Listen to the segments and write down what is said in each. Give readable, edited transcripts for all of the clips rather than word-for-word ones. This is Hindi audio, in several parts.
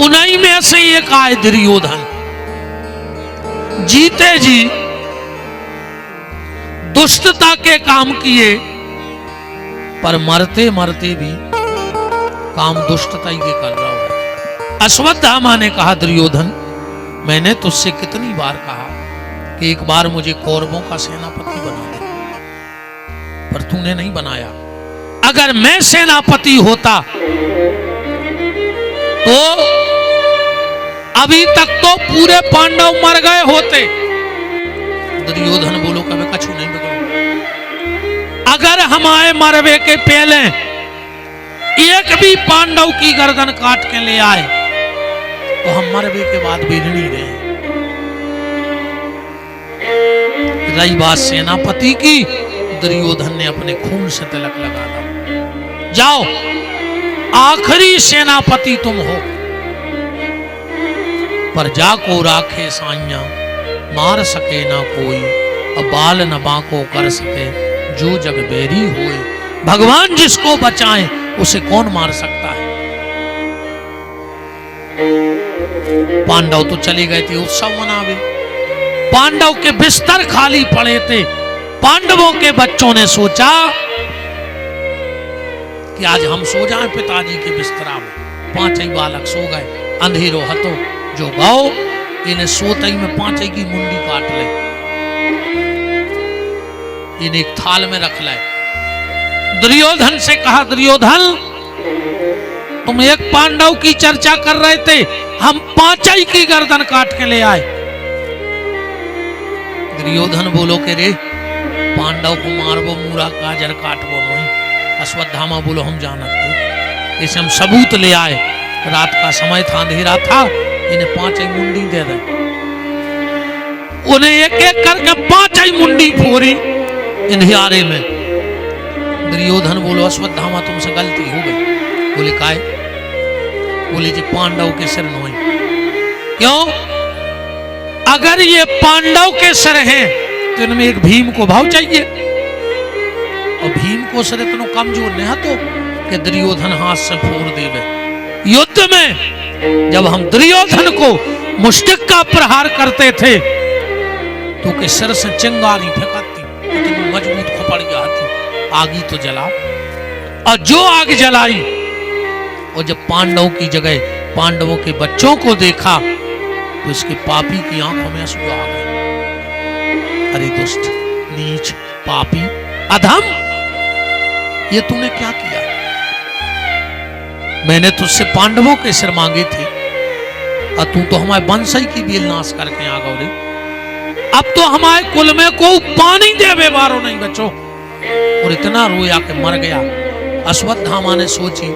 उन्हीं में से एक आए दुर्योधन, जीते जी दुष्टता के काम किए, पर मरते मरते भी काम दुष्टता ही के कर रहा है। अश्वत्थामा ने कहा, दुर्योधन मैंने तुझसे कितनी बार कहा कि एक बार मुझे कौरवों का सेनापति बना दे, पर तूने नहीं बनाया। अगर मैं सेनापति होता तो अभी तक तो पूरे पांडव मर गए होते। दुर्योधन बोलो कभी कछु नहीं बिगड़ो। अगर हमारे मरवे के पहले एक भी पांडव की गर्दन काट के ले आए तो हम मरवे के बाद भी ऋणी रहे। रही बात सेनापति की, दुर्योधन ने अपने खून से तिलक लगा दा। जाओ, आखिरी सेनापति तुम हो, पर जाको राखे साइया, मार सके ना कोई, अब बाल न बाको कर सके, जो जग बेरी होए। भगवान जिसको बचाए उसे कौन मार सकता है। पांडव तो चले गए थे उत्सव मनावे, पांडव के बिस्तर खाली पड़े थे। पांडवों के बच्चों ने सोचा कि आज हम सो जाएं पिताजी के बिस्तरा में। पांच ही बालक सो गए, अंधेरो हतो जो गाओ, इन्हें सोते ही में पांच की मुंडी काट ले, इन्हें एक थाल में रख ले। दुर्योधन से कहा, दुर्योधन तुम एक पांडव की चर्चा कर रहे थे, हम पांचई की गर्दन काट के ले आए। दुर्योधन बोलो के रे पांडव को मारबो, मूरा गाजर काटबो नहीं। अश्वत्थामा बोलो हम जानते, इसे हम सबूत ले आए। रात का समय था, अंधेरा था, इन्हें पांच मुंडी दे दे। उन्हें एक एक करके पांच मुंडी फोड़ी अंधियारे में। दुर्योधन बोलो अश्वत्थामा तुमसे गलती हो गई। बोले काय? बोले जी पांडव के सिर नोई। क्यों? अगर ये पांडव के सिर हैं तो इनमें एक भीम को भाव चाहिए, और भीम को सिर इतना कमजोर नहीं तो कि दुर्योधन हाथ से फोड़ देवे। युद्ध में जब हम दुर्योधन को मुष्टिक का प्रहार करते थे तो के सिर से चिंगारी फेंकती, इतनी मजबूत खोपड़ गया थी। आगी तो जला, और जो आग जलाई, और जब पांडवों की जगह पांडवों के बच्चों को देखा तो इसके पापी की आंखों में आंसू आ गए। अरे दुष्ट, नीच, पापी, अधम, ये तूने क्या किया? मैंने तुझसे पांडवों के सिर मांगे थे और तू तो हमारे वंशई की भी नाश करके आ गए। अब तो हमारे कुल में को पानी देवे बारो नहीं बचो। और इतना रोया कि मर गया। अश्वत्थामा ने सोची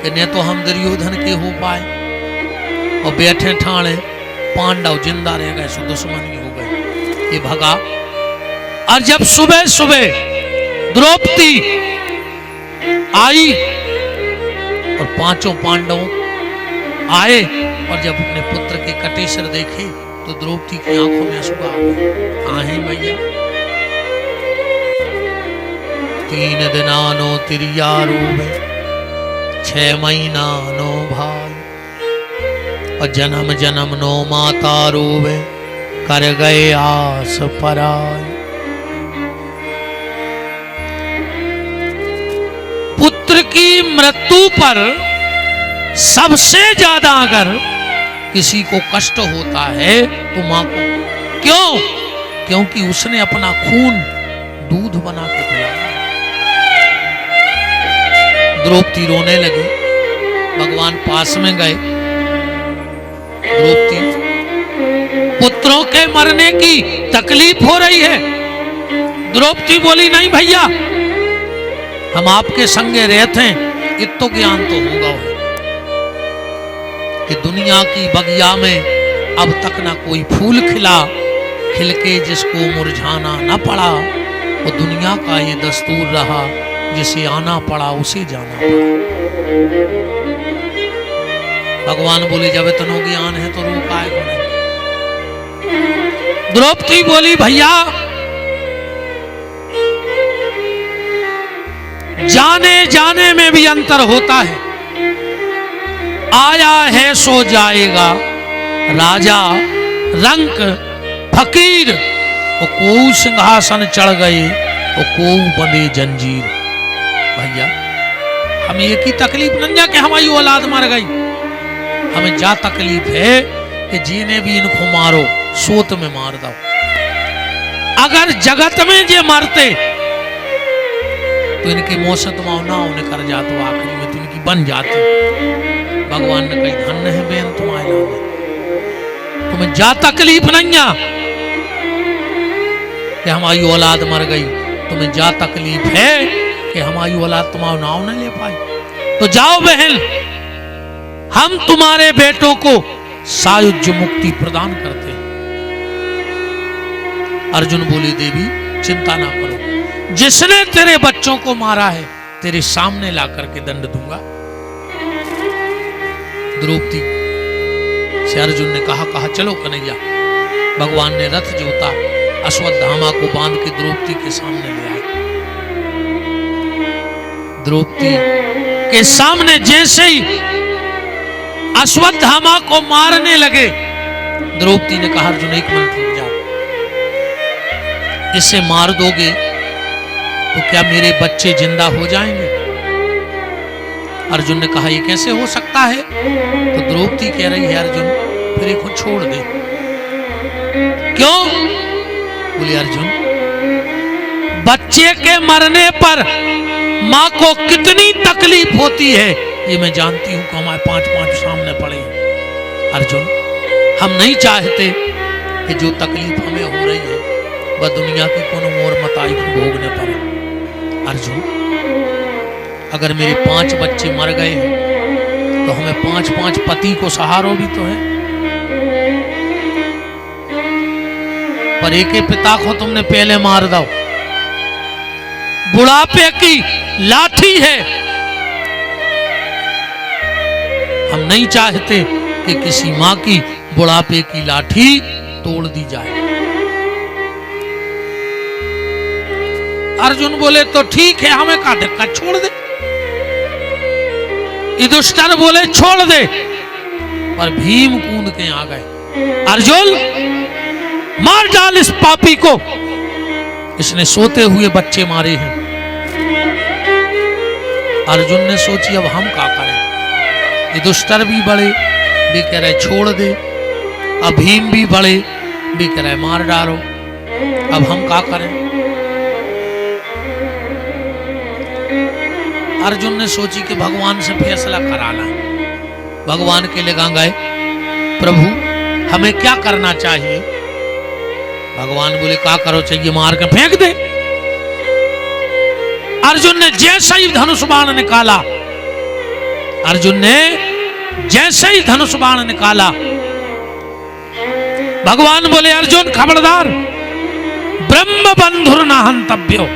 कि न तो हम दुर्योधन के हो पाए और बैठे ठाणे पांडव जिंदा रह गए, सो दुश्मनी हो गए। ये भगा। और जब सुबह सुबह द्रौपदी आई और पांचों पांडव आए, और जब अपने पुत्र के कटे सिर देखे तो द्रौपदी की आंखों में आंसू आ गए। आहे भैया, 3 दिना नो तिरिया रोवे, 6 महीना नो भाई, और जन्म जन्म नो माता रोवे, कर गए आस पराई। पुत्र की मृत्यु पर सबसे ज्यादा अगर किसी को कष्ट होता है तो मां को। क्यों? क्योंकि उसने अपना खून दूध बना के पिलाया। द्रौपदी रोने लगी। भगवान पास में गए। द्रौपदी, पुत्रों के मरने की तकलीफ हो रही है। द्रौपदी बोली, नहीं भैया, हम आपके संगे रहते हैं, इतो ज्ञान तो होगा कि दुनिया की बगिया में अब तक ना कोई फूल खिला, खिलके जिसको मुरझाना न पड़ा। और दुनिया का ये दस्तूर रहा, जिसे आना पड़ा उसे जाना पड़ा। भगवान बोले, जब इतना ज्ञान है तो रोक आएगा नहीं। द्रौपदी बोली, भैया जाने जाने में भी अंतर होता है। आया है सो जाएगा, राजा रंक फकीर, वो को सिंहासन चढ़ गए, वो को बंधे जंजीर। भैया हम एक ही तकलीफ नहीं कि हमारी औलाद मर गई, हमें जा तकलीफ है कि जीने भी इनको मारो, सोत में मार दो। अगर जगत में जे मरते तो इनके मौसत मावना उन्हें कर जाते, आखिरी में तो इनकी बन जाती। भगवान ने कही धन्य है बेन तुम्हारे लाने, तुम्हें जा तकलीफ नहीं कि हमारी औलाद मर गई, तुम्हें जा तकलीफ है कि हमारी औलाद तुम्हारा नाव न ले पाई। तो जाओ बहन, हम तुम्हारे बेटों को सायुज्य मुक्ति प्रदान करते हैं। अर्जुन बोले देवी चिंता ना करो, जिसने तेरे बच्चों को मारा है तेरे सामने ला करके दंड दूंगा। द्रौपदी से अर्जुन ने कहा चलो कन्हैया। भगवान ने रथ जोता, अश्वत्थामा को बांध के द्रौपदी के सामने ले आए। द्रौपदी के सामने जैसे ही अश्वत्थामा को मारने लगे, द्रौपदी ने कहा अर्जुन एक मिनट रुक जाओ, इसे मार दोगे तो क्या मेरे बच्चे जिंदा हो जाएंगे? अर्जुन ने कहा ये कैसे हो सकता है? तो द्रौपदी कह रही है अर्जुन फिर इसको छोड़ दे। क्यों? बोले अर्जुन बच्चे के मरने पर मां को कितनी तकलीफ होती है ये मैं जानती हूं कि हमारे 5-5 सामने पड़े हैं। अर्जुन हम नहीं चाहते कि जो तकलीफ हमें हो रही है वह दुनिया की कोनो और मताई को भोगने पड़े। अर्जुन अगर मेरे 5 बच्चे मर गए हैं तो हमें 5-5 पति को सहारो भी तो है, पर एक ही पिता को तुमने पहले मार दो। बुढ़ापे की लाठी है, हम नहीं चाहते कि किसी मां की बुढ़ापे की लाठी तोड़ दी जाए। अर्जुन बोले तो ठीक है, हमें का धक्का छोड़ दे। युधिष्ठिर बोले छोड़ दे, पर भीम कूद के आ गए। अर्जुन मार डाल इस पापी को, इसने सोते हुए बच्चे मारे हैं। अर्जुन ने सोची अब हम क्या करें। युधिष्ठिर भी बड़े, भी कह रहे छोड़ दे। अब भीम भी बड़े, भी कह रहे मार डालो। अब हम क्या करें? अर्जुन ने सोची कि भगवान से फैसला कराना। भगवान के लगा गए, प्रभु हमें क्या करना चाहिए? भगवान बोले क्या करो चाहिए, मार के फेंक दे। अर्जुन ने जैसे ही धनुष बाण निकाला, अर्जुन ने जैसे ही धनुष बाण निकाला, भगवान बोले अर्जुन खबरदार, ब्रह्म बंधुर न हंतव्यो।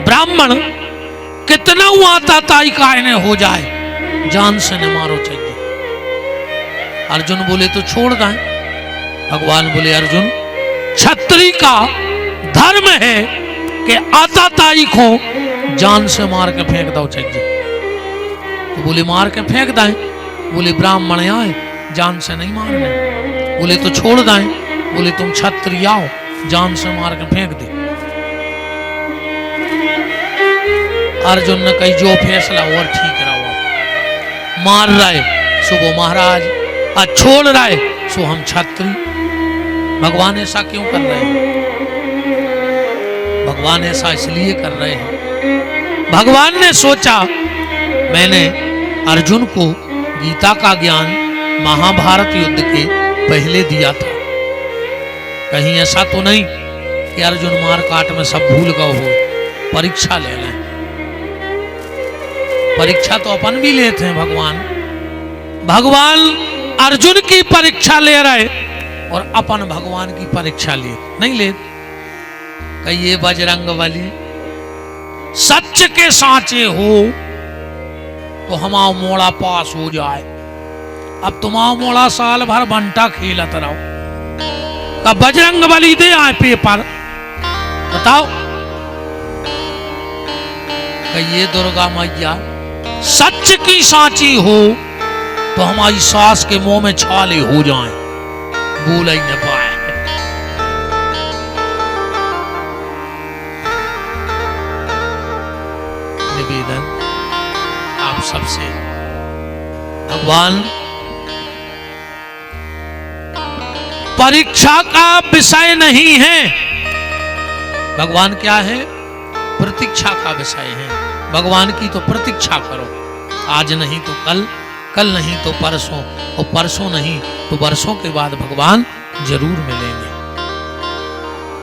ब्राह्मण कितना आता ताई कायने हो जाए, जान से न मारो चाहिए। अर्जुन बोले तो छोड़ दें। भगवान बोले अर्जुन क्षत्रिय का धर्म है कि आता ताई को जान से मार के फेंक दो चाहिए। तो बोले मार के फेंक दें। बोले ब्राह्मण आए जान से नहीं मारने। बोले तो छोड़ दें। बोले तुम क्षत्रिय आओ, जान से मार के फेंक दे। अर्जुन ने कही जो फैसला और ठीक रहो। मार रहे सो वो महाराज, और छोड़ रहे सो हम क्षत्रिय। भगवान ऐसा क्यों कर रहे हैं? भगवान ऐसा इसलिए कर रहे हैं, भगवान ने सोचा मैंने अर्जुन को गीता का ज्ञान महाभारत युद्ध के पहले दिया था। कहीं ऐसा तो नहीं कि अर्जुन मार काट में सब भूल गए हो। परीक्षा ले लें। परीक्षा तो अपन भी लेते हैं। भगवान अर्जुन की परीक्षा ले रहे और अपन भगवान की परीक्षा ले नहीं ले। कहिए बजरंग बली सच के साचे हो तो हमारा मोड़ा पास हो जाए। अब तुम्हारा मोड़ा साल भर बंटा खेलत रहो, कब बजरंग बली दे आए पेपर बताओ। कहिए दुर्गा मैया सच की साची हो तो हमारी सास के मुंह में छाले हो जाएं, बोल ही न पाए। निवेदन आप सबसे, भगवान परीक्षा का विषय नहीं है, भगवान क्या है? प्रतीक्षा का विषय है। भगवान की तो प्रतीक्षा करो, आज नहीं तो कल, कल नहीं तो परसों, और परसों नहीं तो वर्षों के बाद भगवान जरूर मिलेंगे।